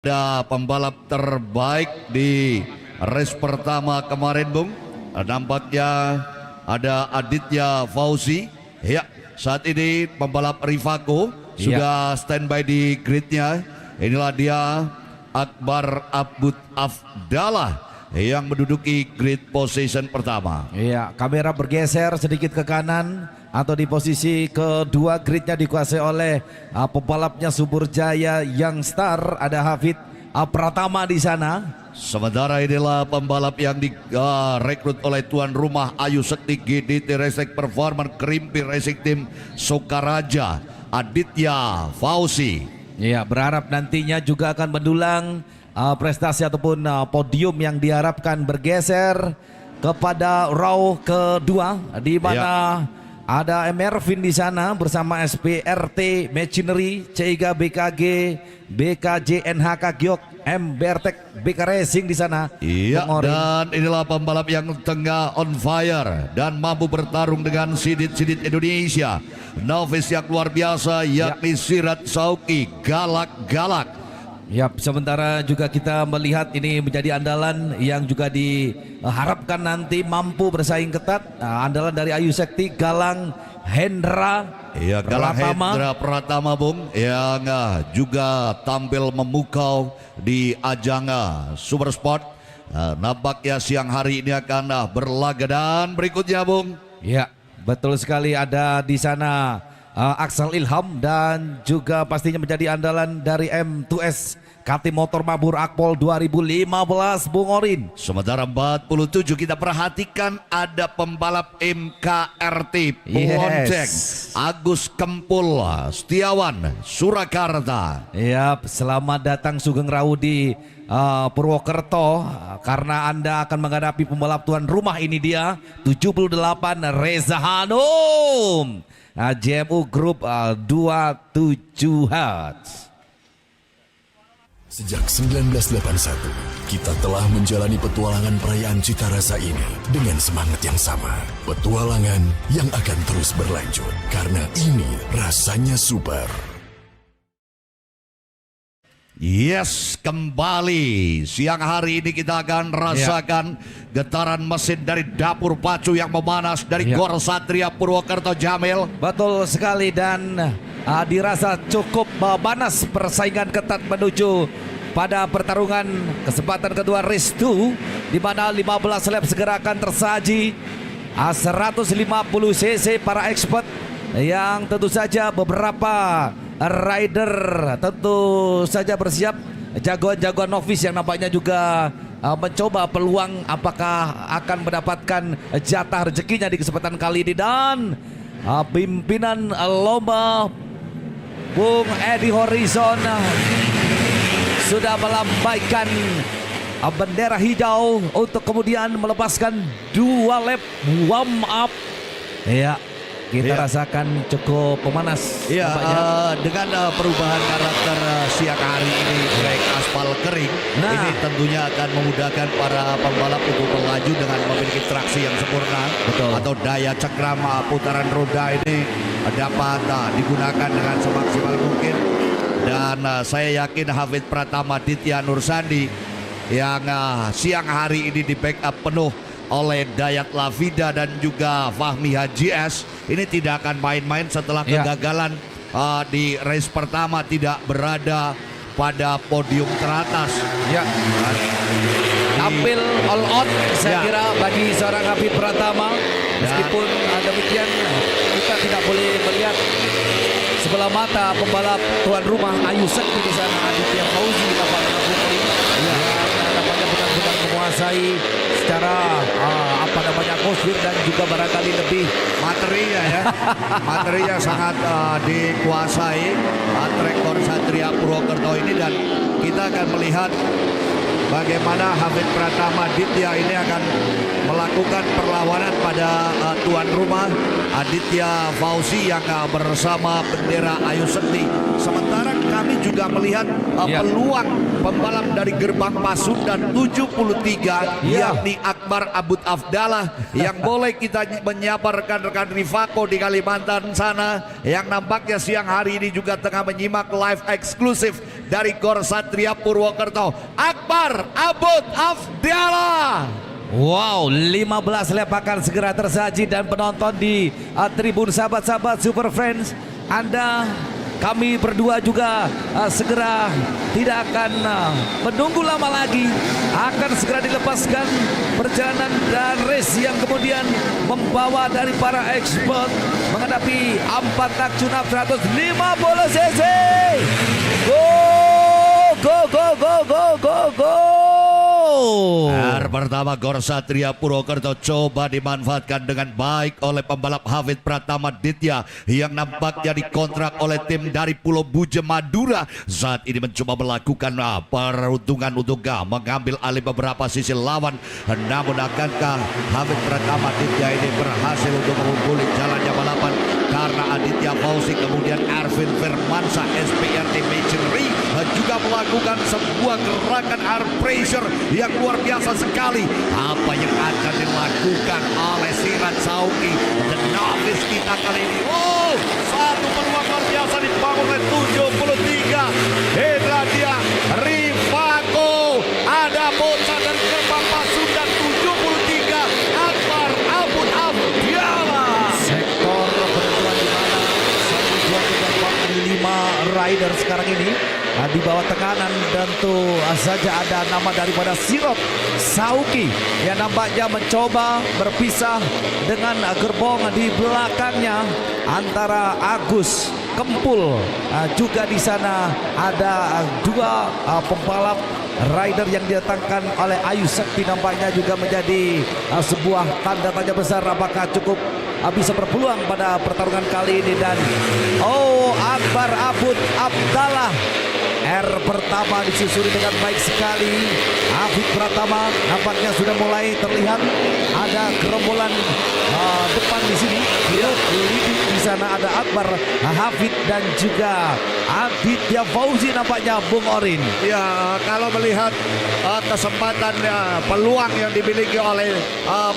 Ada pembalap terbaik di race pertama kemarin, Bung. Nampaknya ada Aditya Fauzi. Ya, saat ini pembalap Rivaco sudah standby di gridnya. Inilah dia Akbar Abud Afdalah yang menduduki grid position pertama. Iya, kamera bergeser sedikit ke kanan atau di posisi kedua, gridnya dikuasai oleh pembalapnya Subur Jaya Young Star, ada Hafid Pratama di sana. Sementara inilah pembalap yang direkrut oleh tuan rumah Ayu Sekti GDT Racing Performance Kerimpi Racing Team Sokaraja, Aditya Fauzi. Iya, berharap nantinya juga akan mendulang prestasi ataupun podium yang diharapkan. Bergeser kepada row kedua di mana ada Mervin di sana bersama SPRT Machinery, Ceiga BKG, BKJ NHK Giok, M Bertek BK Racing di sana. Iya, dan inilah pembalap yang tengah on fire dan mampu bertarung dengan sidit-sidit Indonesia. Novice yang luar biasa yakni Sirat Sauki, galak-galak. Yap, sementara juga kita melihat ini menjadi andalan yang juga diharapkan nanti mampu bersaing ketat. Andalan dari Ayu Sekti, Galang Hendra. Iya, Galang Hendra Pratama, Bung, yang juga tampil memukau di ajang Super Sport. Nampaknya siang hari ini akan berlaga. Dan berikutnya, Bung. Ya, betul sekali, ada di sana Aksal Ilham dan juga pastinya menjadi andalan dari M2S KT Motor Mabur Akpol 2015, Bung Orin. Sementara 47 kita perhatikan ada pembalap MKRT Ponceng, Agus Kempul Setiawan Surakarta. Yap, selamat datang Sugeng Rawu di Purwokerto, karena Anda akan menghadapi pembalap tuan rumah. Ini dia 78 Reza Hanum, JMU Group 27 Hertz. Sejak 1981, kita telah menjalani petualangan perayaan Cita Rasa ini dengan semangat yang sama. Petualangan yang akan terus berlanjut, karena ini rasanya super. Yes, kembali siang hari ini kita akan rasakan getaran mesin dari dapur pacu yang memanas dari Gor Satria Purwokerto, Jamil. Betul sekali, dan dirasa cukup panas, persaingan ketat menuju pada pertarungan kesempatan kedua race 2, di mana 15 lap segera akan tersaji. 150 cc para expert yang tentu saja beberapa rider tentu saja bersiap, jagoan-jagoan novice yang nampaknya juga mencoba peluang apakah akan mendapatkan jatah rezekinya di kesempatan kali ini. Dan pimpinan lomba Bung Edi Horizon sudah melambaikan bendera hijau untuk kemudian melepaskan 2 lap warm up. Ya, kita rasakan cukup pemanas. Iya, dengan perubahan karakter siang hari ini, baik aspal kering, ini tentunya akan memudahkan para pembalap untuk melaju dengan memiliki traksi yang sempurna. Betul. Atau daya cekram putaran roda ini dapat digunakan dengan semaksimal mungkin. Dan saya yakin Hafid Pratama Ditya Nursandi yang siang hari ini di backup penuh oleh Dayat Lavida dan juga Fahmi Haji S, ini tidak akan main-main setelah kegagalan di race pertama, tidak berada pada podium teratas. Ya, tampil all out saya kira bagi seorang Hafid Pratama. Meskipun demikian, kita tidak boleh melihat sebelah mata pembalap tuan rumah Ayu Sekti di sana, Aditya Fauzi, nampaknya benar-benar menguasai secara atmosfer dan juga barangkali lebih materinya ya. Materinya sangat dikuasai trek Gor Satria Purwokerto ini, dan kita akan melihat bagaimana Hafid Pratama Ditya ini akan melakukan perlawanan pada tuan rumah Aditya Fauzi yang bersama bendera Ayu Sekti. Sementara kami juga melihat peluang pembalap dari gerbang Pasundan 73 yakni Akbar Abud Afdalah yang boleh kita menyapa rekan-rekan Rivaco di Kalimantan sana, yang nampaknya siang hari ini juga tengah menyimak live eksklusif dari Gor Satria Purwokerto, Akbar Abud Afdiala. Wow, 15 lap akan segera tersaji dan penonton di tribun sahabat-sahabat Super Friends, kami berdua juga segera tidak akan menunggu lama lagi, akan segera dilepaskan perjalanan dan race yang kemudian membawa dari para expert menghadapi 4 tak tunap 150 cc. Go go go go go go go. Pertama Gor Satria Purwokerto coba dimanfaatkan dengan baik oleh pembalap Hafid Pratama Ditya yang nampaknya dikontrak oleh tim dari Pulau Buje Madura. Saat ini mencoba melakukan peruntungan untuk mengambil alih beberapa sisi lawan. Namun akankah Hafid Pratama Ditya ini berhasil untuk mengumpuli jalannya balapan? Karena Aditya Fauzi kemudian Arvin Firmansyah SPRT Machinery juga melakukan sebuah gerakan air pressure yang luar biasa sekali. Apa yang akan dilakukan oleh Sirat Sauki dan novice kita kali ini? Oh, satu peluang luar biasa dibangun oleh 73 Hendra dia Rifako, ada bocah dan gerbang Pasundan 73 Akbar Abud Afdiala. Sektor penentuan di mana 1, 2, 3, 4, 5 rider sekarang ini di bawah tekanan. Tentu saja ada nama daripada Sirot Sauki yang nampaknya mencoba berpisah dengan gerbong di belakangnya antara Agus Kempul. Juga di sana ada dua pembalap rider yang didatangkan oleh Ayu Sekti, nampaknya juga menjadi sebuah tanda tanya besar apakah cukup bisa berpeluang pada pertarungan kali ini. Dan Akbar Abud Afdiala R pertama disusuri dengan baik sekali. Hafid Pratama nampaknya sudah mulai terlihat ada gerombolan depan di sini. Di sana ada Akbar Hafid dan juga Aditya Fauzi nampaknya Bung Orin. Ya, kalau melihat kesempatan peluang yang dimiliki oleh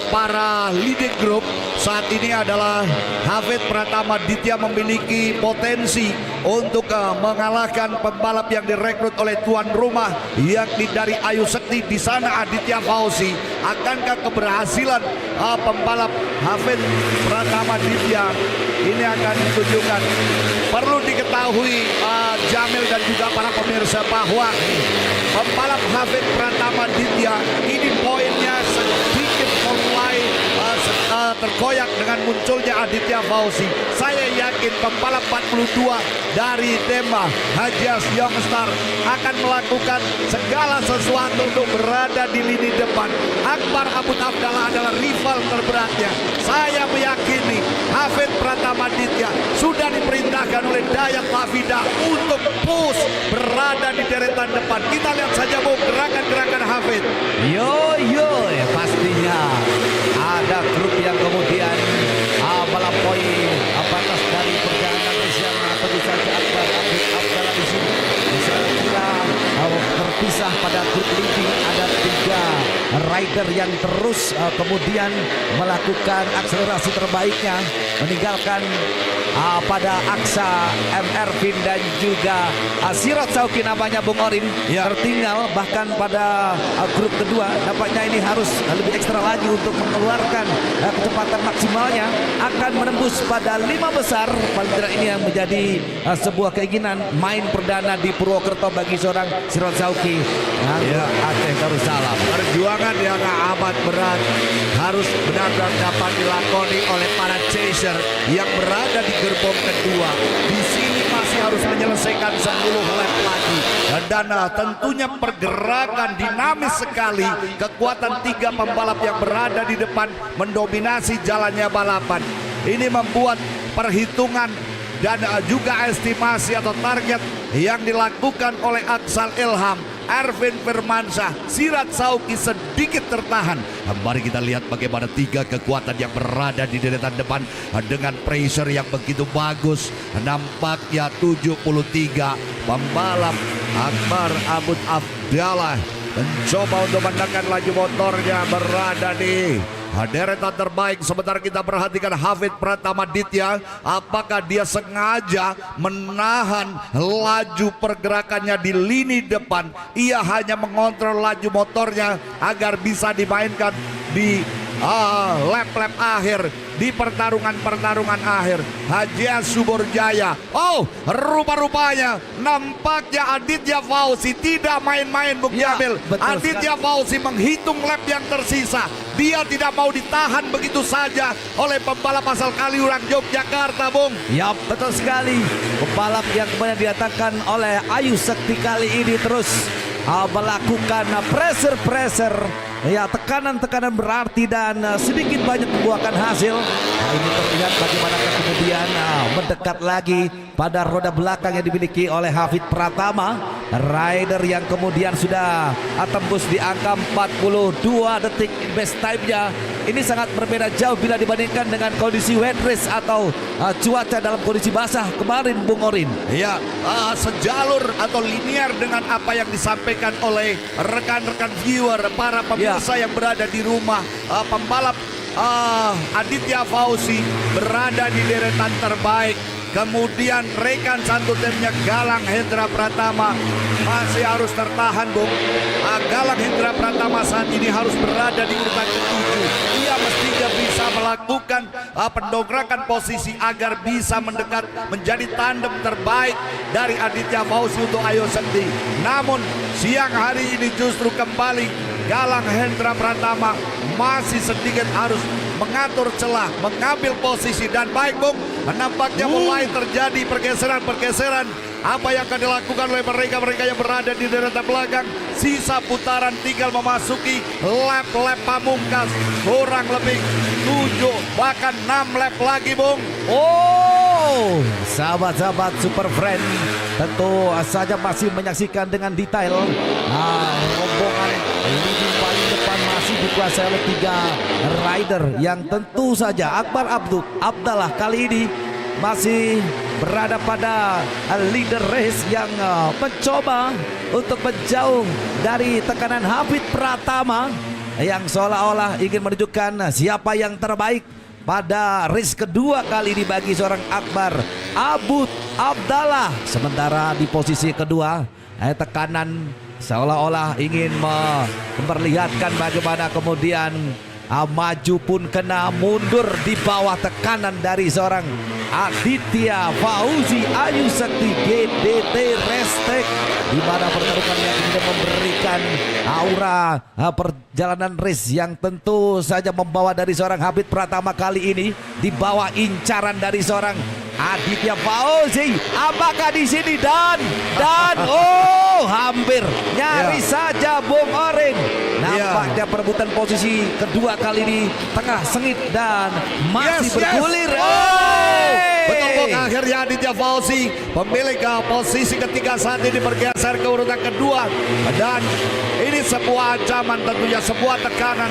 para leading group saat ini adalah Hafid Pratama Ditya memiliki potensi untuk mengalahkan pembalap yang direkrut oleh tuan rumah yakni dari Ayu Sekti. Di sana Aditya Fauzi. Akankah keberhasilan pembalap Hafid Pratama Ditya ini akan ditunjukkan? Perlu diketahui Jamil dan juga para pemirsa bahwa pembalap Hafid Pratama Ditya ini poinnya sedikit mulai terkoyak dengan munculnya Aditya Fauzi. Saya yakin pembalap 42 dari Tema Hajas Youngstar akan melakukan segala sesuatu untuk berada di lini depan. Akbar Abud Afdiala adalah rival terberatnya. Saya meyakini Hafid Pratama Ditya sudah diperintahkan oleh Dayat Lafida untuk push berada di deretan depan. Kita lihat saja gerakan-gerakan Hafid. Yo ya pastinya ada grup yang kemudian melampaui batas dari perjalanan yang tentu saja Akbar Abud Afdiala di sini. Saya kira terpisah pada grup leading ada 3 rider yang terus kemudian melakukan akselerasi terbaiknya, meninggalkan pada Aksa M. Ervin dan juga Sirot Sauki namanya Bung Orin tertinggal. Bahkan pada grup kedua nampaknya ini harus lebih ekstra lagi untuk mengeluarkan kecepatan maksimalnya, akan menembus pada 5 besar. Paling tidak ini yang menjadi sebuah keinginan main perdana di Purwokerto bagi seorang Sirot Sauki. Aceh Darussalam. Perjuangan yang amat berat harus benar-benar dapat dilakoni oleh para chaser yang berada di gerbong kedua. Di sini masih harus menyelesaikan 10 lap lagi. Dan tentunya pergerakan dinamis sekali. Kekuatan 3 pembalap yang berada di depan mendominasi jalannya balapan. Ini membuat perhitungan dan juga estimasi atau target yang dilakukan oleh Aksal Ilham, Arvin Firmansyah, Sirat Sauki sedikit tertahan. Mari kita lihat bagaimana 3 kekuatan yang berada di deretan depan dengan pressure yang begitu bagus. Nampaknya 73 pembalap Akbar Abud Afdiala mencoba untuk menekan laju motornya berada di deretan terbaik. Sementara kita perhatikan Hafid Pratama Ditya, apakah dia sengaja menahan laju pergerakannya di lini depan. Ia hanya mengontrol laju motornya agar bisa dimainkan di lap-lap akhir, di pertarungan akhir. Hajia Suborjaya, oh rupa-rupanya nampaknya Aditya Fauzi tidak main-main, Bung Ya, Jamil. betul Aditya Fauzi menghitung lap yang tersisa. Dia tidak mau ditahan begitu saja oleh pembalap asal Kaliurang Yogyakarta, Bung. Ya, betul sekali. Pembalap yang kemudian didatangkan oleh Ayu Sekti kali ini terus melakukan pressure. Ya, tekanan berarti dan sedikit banyak membuahkan hasil. Nah, ini terlihat bagaimana kemudian mendekat lagi pada roda belakang yang dimiliki oleh Hafid Pratama. Rider yang kemudian sudah tembus di angka 42 detik best time-nya. Ini sangat berbeda jauh bila dibandingkan dengan kondisi wet race atau cuaca dalam kondisi basah kemarin, Bung Orin. Ya, sejalur atau linear dengan apa yang disampaikan oleh rekan-rekan viewer, para pemirsa yang berada di rumah. Pembalap Aditya Fauzi berada di deretan terbaik. Kemudian rekan satu timnya Galang Hendra Pratama masih harus tertahan, Bung. Galang Hendra Pratama saat ini harus berada di urutan ke-7. Ia mestinya bisa melakukan pendongkrakan posisi agar bisa mendekat menjadi tandem terbaik dari Aditya Fauzi untuk Ayu Sekti. Namun siang hari ini justru kembali Galang Hendra Pratama masih sedikit harus mengatur celah, mengambil posisi, dan baik, Bung, nampaknya mulai terjadi pergeseran. Apa yang akan dilakukan oleh mereka yang berada di deretan belakang? Sisa putaran tinggal memasuki lap-lap pamungkas, kurang lebih 7 bahkan 6 lap lagi, Bung. Oh, sahabat-sahabat Super Friend, tentu saja masih menyaksikan dengan detail rombongan leading paling depan masih dikuasai oleh 3 rider yang tentu saja Akbar Abdallah kali ini masih berada pada leader race yang mencoba untuk menjauh dari tekanan Hafid Pratama yang seolah-olah ingin menunjukkan siapa yang terbaik pada race kedua kali ini bagi seorang Akbar Abdallah. Sementara di posisi kedua tekanan seolah-olah ingin memperlihatkan bagaimana kemudian maju pun kena mundur di bawah tekanan dari seorang Aditya Fauzi Ayu Sekti GDT Restek, di mana pertarungan yang kemudian memberikan aura perjalanan race yang tentu saja membawa dari seorang Hafid Pratama kali ini di bawah incaran dari seorang Aditya Fauzi. Apakah di sini dan hampir nyaris saja, Bung Orin. Nampaknya perebutan posisi kedua kali ini tengah sengit dan masih bergulir. Betul, Bung, akhirnya Aditya Fauzi pemilik posisi ketiga saat ini bergeser ke urutan kedua, dan ini sebuah ancaman, tentunya sebuah tekanan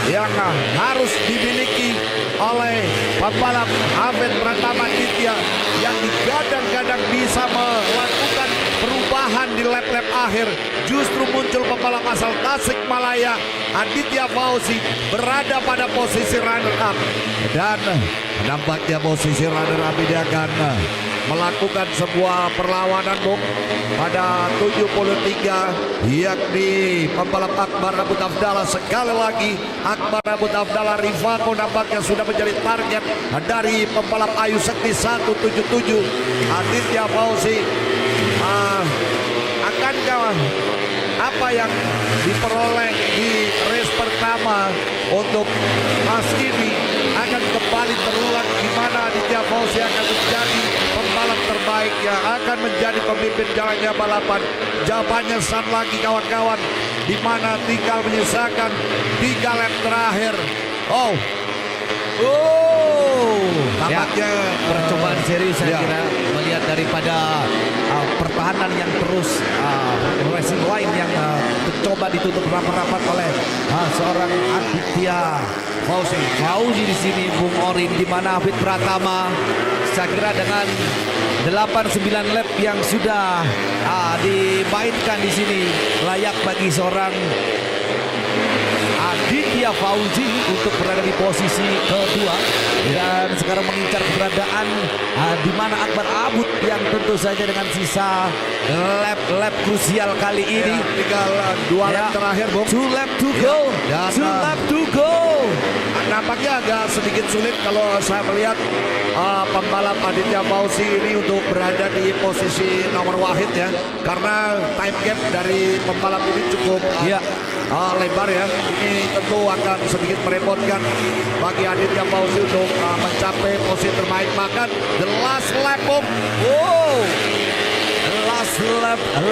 yang harus dimiliki oleh pembalap Hafid Pratama Ditya yang digadang-gadang bisa melakukan perubahan di lap-lap akhir. Justru muncul pembalap asal Tasikmalaya Aditya Fauzi berada pada posisi runner up, dan nampaknya posisi runner up ini akan melakukan sebuah perlawanan, Bung, pada 73, yakni pembalap Akbar Abud Afdallah. Sekali lagi Akbar Abud Afdallah Rivako nampaknya sudah menjadi target dari pembalap Ayu Sekti 177. Aditya Fauzi akankah apa yang diperoleh di race pertama untuk Mas ini akan kembali terulang, di mana Aditya Fauzi akan menjadi pembalap terbaik yang akan menjadi pemimpin jalannya balapan? Jawabannya saat lagi, kawan-kawan, di mana tinggal menyisakan 3 lap terakhir. Nampaknya percobaan serius saya kira, melihat daripada pertahanan yang terus racing line yang mencoba ditutup rapat-rapat oleh seorang Aditya Fauzi di sini, Bung Orin, di mana Hafid Pratama saya kira dengan 8-9 lap yang sudah dimainkan di sini layak bagi seorang Aditya Fauzi untuk berada di posisi kedua dan sekarang mengincar keberadaan di mana Akbar Abud yang tentu saja dengan sisa lap krusial kali ini Tinggal 2 lap terakhir, Bung. 2 lap to go, Dan, 2 lap to go. Nampaknya agak sedikit sulit kalau saya melihat pembalap Aditya Fauzi ini untuk berada di posisi nomor wahid ya, karena time gap dari pembalap ini cukup lebar ya. Ini tentu akan sedikit merepotkan bagi Aditya Fauzi untuk mencapai posisi terbaik. Bahkan the last lap, Bung.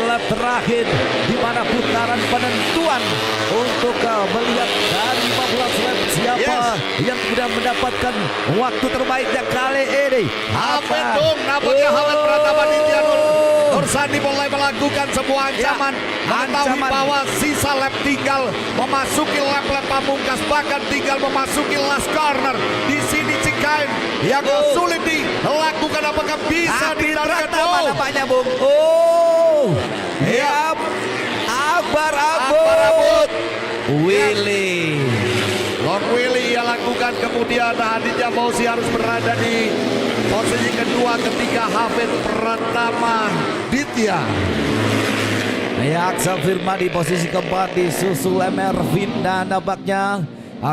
Lap terakhir di mana putaran penentuan untuk melihat dari 15 lap siapa yang sudah mendapatkan waktu terbaiknya kali ini. Hafid, Bung, nampaknya Hafid Pratama Ditya Nursandi mulai melakukan sebuah ancaman, mengetahui bahwa sisa lap tinggal memasuki lap-lap pamungkas, bahkan tinggal memasuki last corner. Di sini Cikain yang sulit dilakukan, apakah bisa ditarik? Nampaknya, Bung. Akbar Abud. Willy. Lord Willy yang lakukan, kemudian Aditya Fauzi harus berada di posisi kedua ketika Hafid Pratama Ditya. Aksa Firma di posisi keempat disusul Mervin dan nampaknya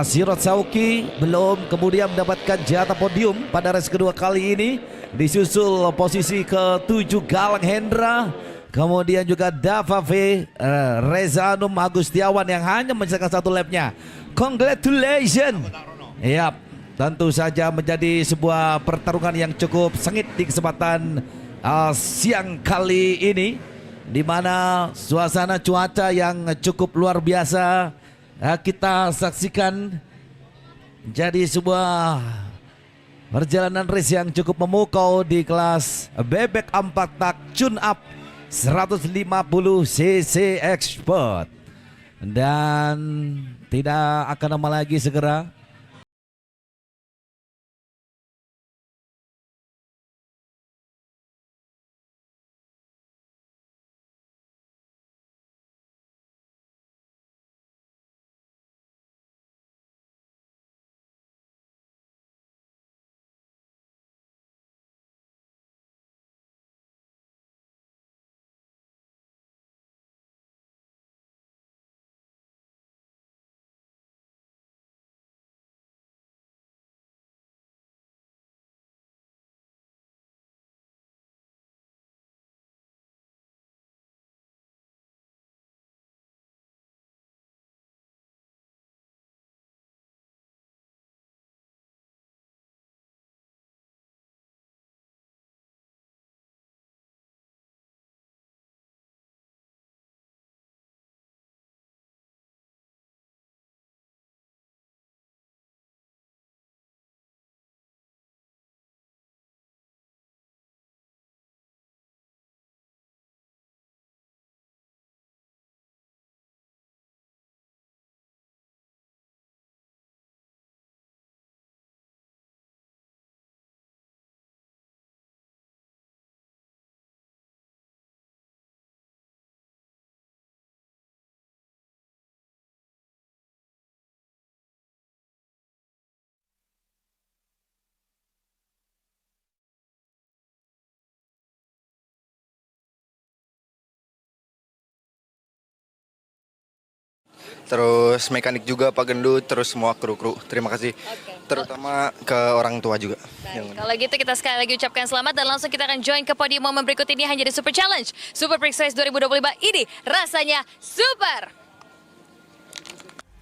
Sirot Sauki belum kemudian mendapatkan jatah podium pada race kedua kali ini. Disusul posisi ke-7 Galang Hendra, kemudian juga Dava V, Reza Anum Agustiawan yang hanya menyelesaikan 1 lapnya. Congratulations. Tentu saja menjadi sebuah pertarungan yang cukup sengit di kesempatan siang kali ini, di mana suasana cuaca yang cukup luar biasa kita saksikan. Jadi sebuah perjalanan race yang cukup memukau di kelas bebek 4 tak tune up 150 cc expert. Dan tidak akan lama lagi segera terus mekanik juga Pak Gendut, terus semua kru-kru. Terima kasih. Terutama ke orang tua juga. Kalau gitu kita sekali lagi ucapkan selamat dan langsung kita akan join ke podium momen berikut ini hanya di Super Challenge Super Prix Race 2025 ini rasanya super.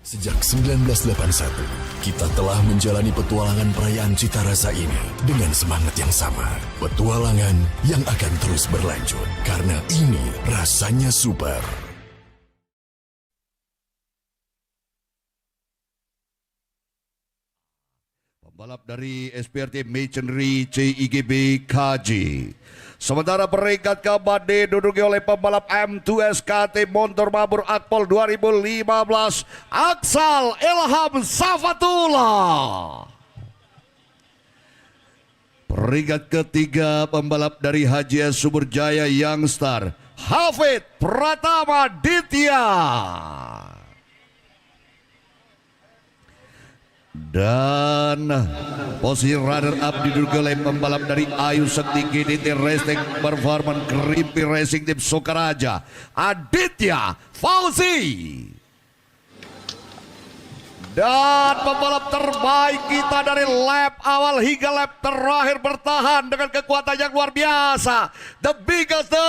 Sejak 1981, kita telah menjalani petualangan perayaan Cita Rasa ini dengan semangat yang sama. Petualangan yang akan terus berlanjut karena ini rasanya super. Pembalap dari SPRT Machinery CIGB KJ. Sementara peringkat keempat diduduki oleh pembalap M2SKT Motor Mabur Akpol 2015 Aksal Ilham Safatullah. Peringkat ketiga pembalap dari HJS Sumberjaya Youngstar Hafid Pratama Ditya. Dan posisi runner up diduduki oleh pembalap dari Ayu Sakti GDT Racing Performance Krimpi Racing Team Sukaraja, Aditya Fauzi. Dan pembalap terbaik kita dari lap awal hingga lap terakhir bertahan dengan kekuatan yang luar biasa. The biggest, the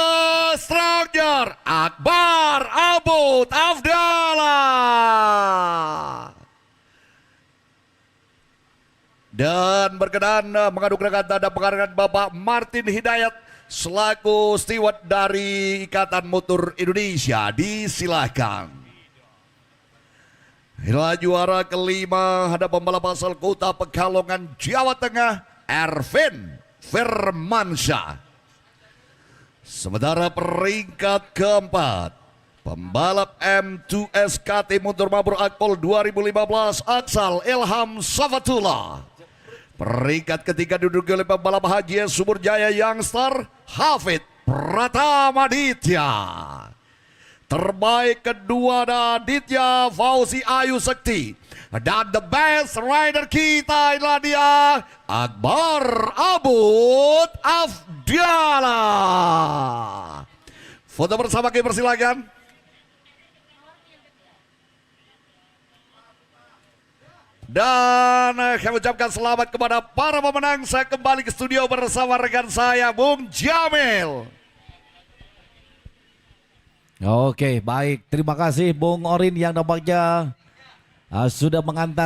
stronger, Akbar Abud Afdallah. Dan berkenan mengadu kata dan penghargaan Bapak Martin Hidayat selaku steward dari Ikatan Motor Indonesia. Disilakan. Inilah juara kelima, ada pembalap asal kota Pekalongan, Jawa Tengah, Ervin Firmansyah. Sementara peringkat keempat, pembalap M2SKT Motor Mabur Akpol 2015, Aksal Ilham Safatullah. Peringkat ketiga diduduki oleh pembalap Haji Subur Jaya Youngster, Hafid Pratamaditya. Terbaik kedua Aditya Fauzi Ayu Sakti. Dan the best rider kita adalah dia Akbar Abud Afdallah. Foto bersama kita persilakan. Dan kami ucapkan selamat kepada para pemenang. Saya kembali ke studio bersama rekan saya Bung Jamil. Oke, baik. Terima kasih Bung Orin yang nampaknya sudah mengantar